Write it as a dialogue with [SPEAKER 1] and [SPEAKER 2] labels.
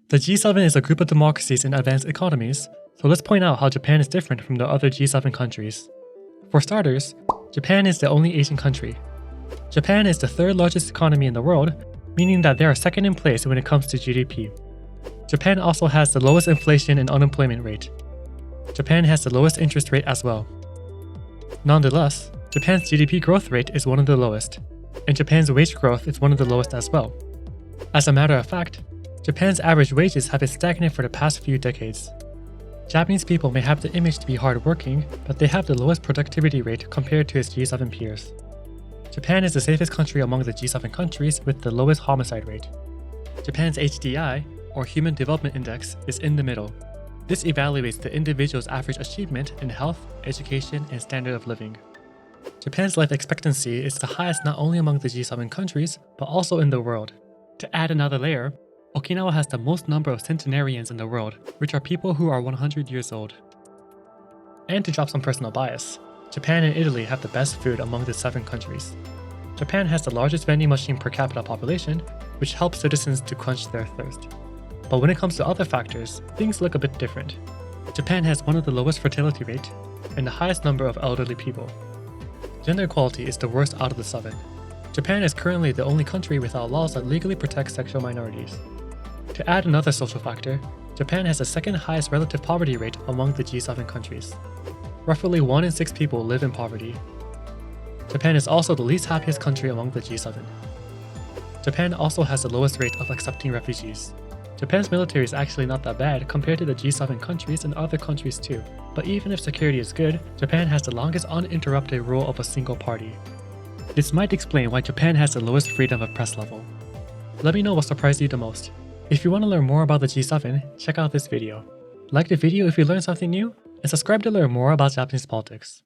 [SPEAKER 1] The G7 is a group of democracies and advanced economies, so let's point out how Japan is different from the other G7 countries. For starters, Japan is the only Asian country. Japan is the third largest economy in the world, meaning that they are second in place when it comes to GDP. Japan also has the lowest inflation and unemployment rate. Japan has the lowest interest rate as well. Nonetheless, Japan's GDP growth rate is one of the lowest, and Japan's wage growth is one of the lowest as well. As a matter of fact, Japan's average wages have been stagnant for the past few decades. Japanese people may have the image to be hardworking, but they have the lowest productivity rate compared to its G7 peers. Japan is the safest country among the G7 countries with the lowest homicide rate. Japan's HDI, or Human Development Index, is in the middle. This evaluates the individual's average achievement in health, education, and standard of living. Japan's life expectancy is the highest not only among the G7 countries, but also in the world. To add another layer, Okinawa has the most number of centenarians in the world, which are people who are 100 years old. And to drop some personal bias, Japan and Italy have the best food among the 7 countries. Japan has the largest vending machine per capita population, which helps citizens to quench their thirst. But when it comes to other factors, things look a bit different. Japan has one of the lowest fertility rate and the highest number of elderly people. Gender equality is the worst out of the 7. Japan is currently the only country without laws that legally protect sexual minorities. To add another social factor, Japan has the second highest relative poverty rate among the G7 countries. Roughly 1 in 6 people live in poverty. Japan is also the least happiest country among the G7. Japan also has the lowest rate of accepting refugees. Japan's military is actually not that bad compared to the G7 countries and other countries too. But even if security is good, Japan has the longest uninterrupted rule of a single party. This might explain why Japan has the lowest freedom of press level. Let me know what surprised you the most. If you want to learn more about the G7, check out this video. Like the video if you learned something new, and subscribe to learn more about Japanese politics.